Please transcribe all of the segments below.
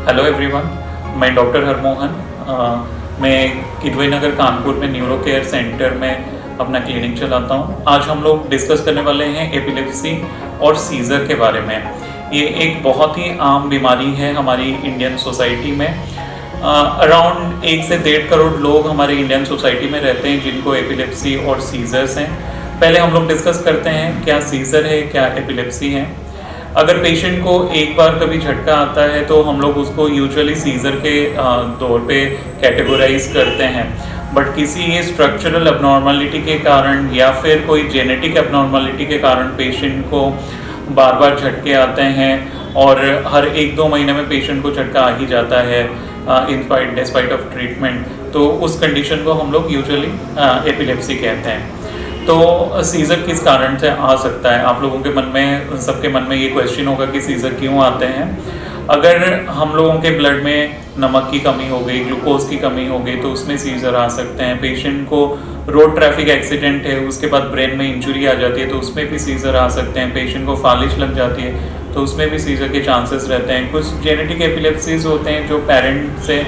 Hello everyone, मैं doctor Harmohan. मैं किदवई नगर कानपुर में न्यूरो केयर सेंटर में अपना क्लिनिक चलाता हूँ। आज हम लोग डिस्कस करने वाले हैं एपिलेप्सी और सीज़र के बारे में। ये एक बहुत ही आम बीमारी है हमारी इंडियन सोसाइटी में। अराउंड 1 से 1.5 करोड़ लोग हमारे इंडियन सोसाइटी में रहते हैं जिनको एपिलेप्सी और सीज़र्स हैं। पहले हम लोग डिस्कस करते हैं क्या सीज़र है, क्या एपिलेप्सी है। अगर पेशेंट को एक बार कभी झटका आता है तो हम लोग उसको यूजुअली सीज़र के तौर पे कैटेगराइज करते हैं, बट किसी स्ट्रक्चरल एबनॉर्मलिटी के कारण या फिर कोई जेनेटिक एबनॉर्मलिटी के कारण पेशेंट को बार बार झटके आते हैं और हर 1-2 महीने में पेशेंट को झटका आ ही जाता है डिस्पाइट ऑफ ट्रीटमेंट, तो उस कंडीशन को हम लोग यूजुअली एपिलेप्सी कहते हैं। तो सीज़र किस कारण से आ सकता है? आप लोगों के मन में, सबके मन में ये क्वेश्चन होगा कि सीज़र क्यों आते हैं। अगर हम लोगों के ब्लड में नमक की कमी हो गई, ग्लूकोज की कमी हो गई, तो उसमें सीज़र आ सकते हैं। पेशेंट को रोड ट्रैफिक एक्सीडेंट है, उसके बाद ब्रेन में इंजरी आ जाती है, तो उसमें भी सीज़र आ सकते हैं। पेशेंट को फालिश लग जाती है तो उसमें भी सीज़र के चांसेस रहते हैं। कुछ जेनेटिक एपिलेप्सीज होते हैं जो पेरेंट से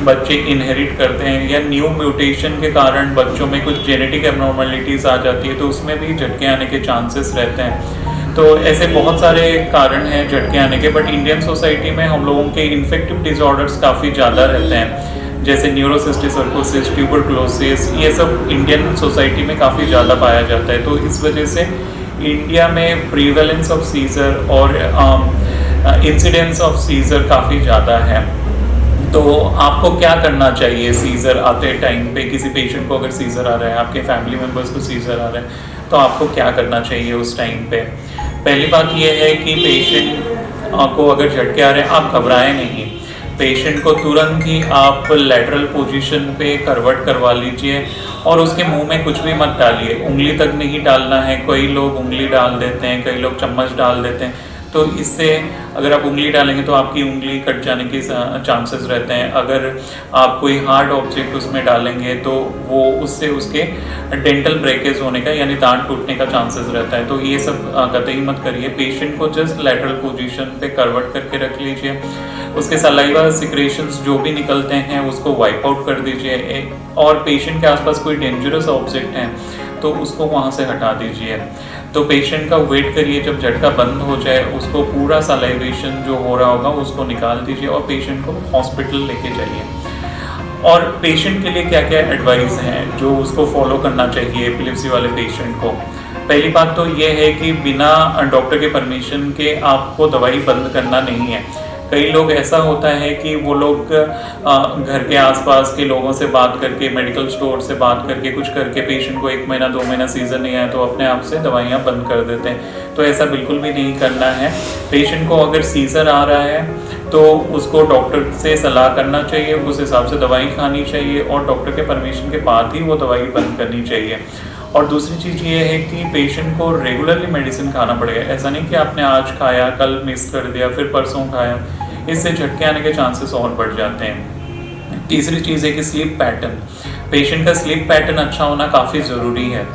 बच्चे इनहेरिट करते हैं, या न्यू म्यूटेशन के कारण बच्चों में कुछ जेनेटिक एबनॉर्मलिटीज़ आ जाती है तो उसमें भी झटके आने के चांसेस रहते हैं। तो ऐसे बहुत सारे कारण हैं झटके आने के, बट इंडियन सोसाइटी में हम लोगों के इन्फेक्टिव डिसऑर्डर्स काफ़ी ज़्यादा रहते हैं, जैसे न्यूरोसिस्टिक सर्कोसिस, ट्यूबरकुलोसिस, ये सब इंडियन सोसाइटी में काफ़ी ज़्यादा पाया जाता है। तो इस वजह से इंडिया में प्रीवेलेंस ऑफ सीज़र और इंसिडेंस ऑफ सीज़र काफ़ी ज़्यादा है। तो आपको क्या करना चाहिए सीज़र आते टाइम पे? किसी पेशेंट को अगर सीज़र आ रहा है, आपके फैमिली मेम्बर्स को सीज़र आ रहा है, तो आपको क्या करना चाहिए उस टाइम पे? पहली बात यह है कि पेशेंट को अगर झटके आ रहे हैं, आप घबराएं नहीं। पेशेंट को तुरंत ही आप लैटरल पोजीशन पे करवट करवा लीजिए और उसके मुंह में कुछ भी मत डालिए। उंगली तक नहीं डालना है। कई लोग उंगली डाल देते हैं, कई लोग चम्मच डाल देते हैं, तो इससे अगर आप उंगली डालेंगे तो आपकी उंगली कट जाने के चांसेस रहते हैं। अगर आप कोई हार्ड ऑब्जेक्ट उसमें डालेंगे तो वो उससे उसके डेंटल ब्रेकेज होने का, यानी दांत टूटने का चांसेस रहता है। तो ये सब कतई मत करिए। पेशेंट को जस्ट लैटरल पोजीशन पे करवट करके रख लीजिए। उसके सलाइवा सिक्रेशंस जो भी निकलते हैं उसको वाइप आउट कर दीजिए, और पेशेंट के आसपास कोई डेंजरस ऑब्जेक्ट है तो उसको वहाँ से हटा दीजिए। तो पेशेंट का वेट करिए, जब झटका बंद हो जाए उसको पूरा सलाइवेशन जो हो रहा होगा उसको निकाल दीजिए और पेशेंट को हॉस्पिटल लेके जाइए। और पेशेंट के लिए क्या क्या एडवाइस हैं जो उसको फॉलो करना चाहिए एपिलेप्सी वाले पेशेंट को? पहली बात तो ये है कि बिना डॉक्टर के परमिशन के आपको दवाई बंद करना नहीं है। कई लोग ऐसा होता है कि वो लोग घर के आसपास के लोगों से बात करके, मेडिकल स्टोर से बात करके, कुछ करके पेशेंट को 1 महीना 2 महीना सीज़र नहीं आया तो अपने आप से दवाइयाँ बंद कर देते हैं। तो ऐसा बिल्कुल भी नहीं करना है। पेशेंट को अगर सीज़र आ रहा है तो उसको डॉक्टर से सलाह करना चाहिए, उस हिसाब से दवाई खानी चाहिए और डॉक्टर के परमिशन के बाद ही वो दवाई बंद करनी चाहिए। और दूसरी चीज़ ये है कि पेशेंट को रेगुलरली मेडिसिन खाना पड़ेगा। ऐसा नहीं कि आपने आज खाया, कल मिस कर दिया, फिर परसों खाया, इससे झटके आने के चांसेस और बढ़ जाते हैं। तीसरी चीज़ है कि स्लीप पैटर्न। पेशेंट का स्लीप पैटर्न अच्छा होना काफ़ी ज़रूरी है,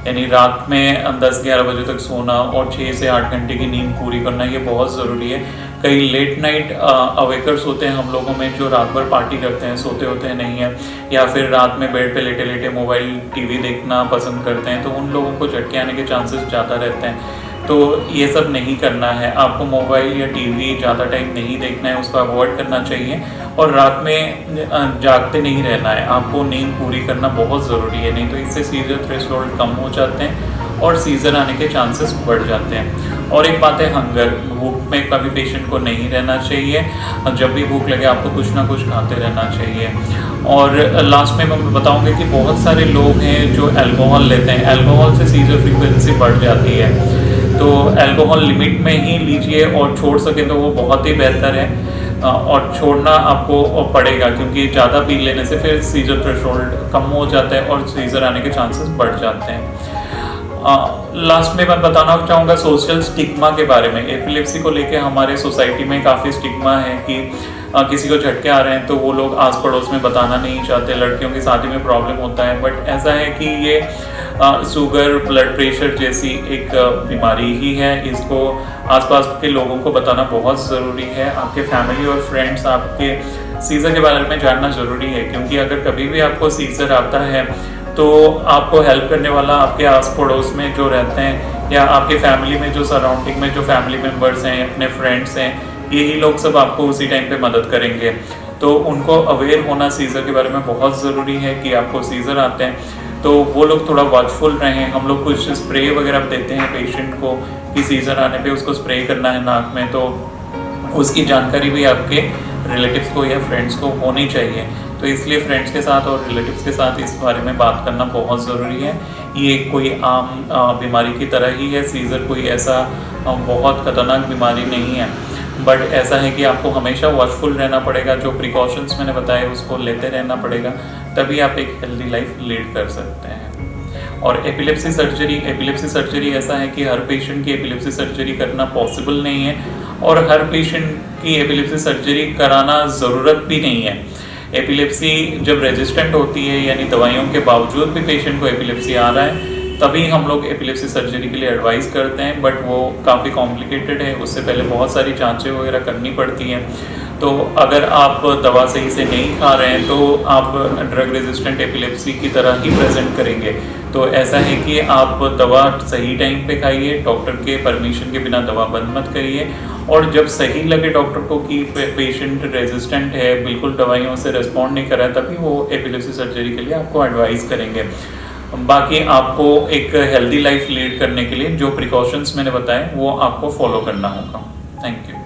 यानी रात में 10-11 बजे तक सोना और 6 से 8 घंटे की नींद पूरी करना, ये बहुत ज़रूरी है। कई लेट नाइट अवेकर्स होते हैं हम लोगों में जो रात भर पार्टी करते हैं, सोते होते हैं नहीं है, या फिर रात में बेड पे लेटे लेटे मोबाइल टीवी देखना पसंद करते हैं, तो उन लोगों को झटके आने के चांसेस ज़्यादा रहते हैं। तो ये सब नहीं करना है। आपको मोबाइल या टीवी ज़्यादा टाइम नहीं देखना है, उसको अवॉइड करना चाहिए। और रात में जागते नहीं रहना है, आपको नींद पूरी करना बहुत ज़रूरी है, नहीं तो इससे सीज़र थ्रेशोल्ड कम हो जाते हैं और सीज़र आने के चांसेस बढ़ जाते हैं। और एक बात है हंगर, भूख में कभी पेशेंट को नहीं रहना चाहिए। जब भी भूख लगे आपको कुछ ना कुछ खाते रहना चाहिए। और लास्ट में मैं बताऊंगा कि बहुत सारे लोग हैं जो अल्कोहल लेते हैं, अल्कोहल से सीज़र फ्रीक्वेंसी बढ़ जाती है, तो अल्कोहल लिमिट में ही लीजिए और छोड़ सके तो वो बहुत ही बेहतर है। और छोड़ना आपको पड़ेगा क्योंकि ज़्यादा पी लेने से फिर सीज़र थ्रेशोल्ड कम हो जाता है और सीज़र आने के चांसेस बढ़ जाते हैं। लास्ट में मैं बताना चाहूँगा सोशल स्टिग्मा के बारे में। एपिलेप्सी को लेके हमारे सोसाइटी में काफ़ी स्टिग्मा है कि किसी को झटके आ रहे हैं तो वो लोग आस पड़ोस में बताना नहीं चाहते, लड़कियों की शादी में प्रॉब्लम होता है। बट ऐसा है कि ये शुगर, ब्लड प्रेशर जैसी एक बीमारी ही है। इसको आसपास के लोगों को बताना बहुत ज़रूरी है। आपके फैमिली और फ्रेंड्स आपके सीज़र के बारे में जानना ज़रूरी है, क्योंकि अगर कभी भी आपको सीज़र आता है तो आपको हेल्प करने वाला आपके आस पड़ोस में जो रहते हैं या आपके फैमिली में जो सराउंडिंग में जो फैमिली मेम्बर्स हैं, अपने फ्रेंड्स हैं, यही लोग सब आपको उसी टाइम पे मदद करेंगे। तो उनको अवेयर होना सीज़र के बारे में बहुत ज़रूरी है कि आपको सीज़र आते हैं, तो वो लोग थोड़ा वॉचफुल रहें। हम लोग कुछ स्प्रे वगैरह देते हैं पेशेंट को कि सीज़र आने पे उसको स्प्रे करना है नाक में, तो उसकी जानकारी भी आपके रिलेटिव्स को या फ्रेंड्स को होनी चाहिए। तो इसलिए फ्रेंड्स के साथ और रिलेटिव्स के साथ इस बारे में बात करना बहुत ज़रूरी है। ये कोई आम बीमारी की तरह ही है, सीज़र कोई ऐसा बहुत खतरनाक बीमारी नहीं है, बट ऐसा है कि आपको हमेशा वॉचफुल रहना पड़ेगा। जो प्रिकॉशंस मैंने बताए उसको लेते रहना पड़ेगा, तभी आप एक हेल्दी लाइफ लीड कर सकते हैं। और एपिलेप्सी सर्जरी ऐसा है कि हर पेशेंट की एपिलेप्सी सर्जरी करना पॉसिबल नहीं है, और हर पेशेंट की एपिलेप्सी सर्जरी कराना ज़रूरत भी नहीं है। एपिलेप्सी जब रेजिस्टेंट होती है, यानी दवाइयों के बावजूद भी पेशेंट को एपिलेप्सी आ रहा है, तभी हम लोग एपिलेप्सी सर्जरी के लिए एडवाइस करते हैं, बट वो काफ़ी कॉम्प्लिकेटेड है। उससे पहले बहुत सारी जांचें वगैरह करनी पड़ती हैं। तो अगर आप दवा सही से नहीं खा रहे हैं तो आप ड्रग रेजिस्टेंट एपिलेप्सी की तरह ही प्रेजेंट करेंगे। तो ऐसा है कि आप दवा सही टाइम पे खाइए, डॉक्टर के परमिशन के बिना दवा बंद मत करिए, और जब सही लगे डॉक्टर को कि पेशेंट रेजिस्टेंट है, बिल्कुल दवाइयों से रिस्पॉन्ड नहीं कर रहा है, तभी वो एपिलेप्सी सर्जरी के लिए आपको एडवाइस करेंगे। बाकी आपको एक हेल्दी लाइफ लीड करने के लिए जो प्रिकॉशंस मैंने बताए वो आपको फॉलो करना होगा। Thank you.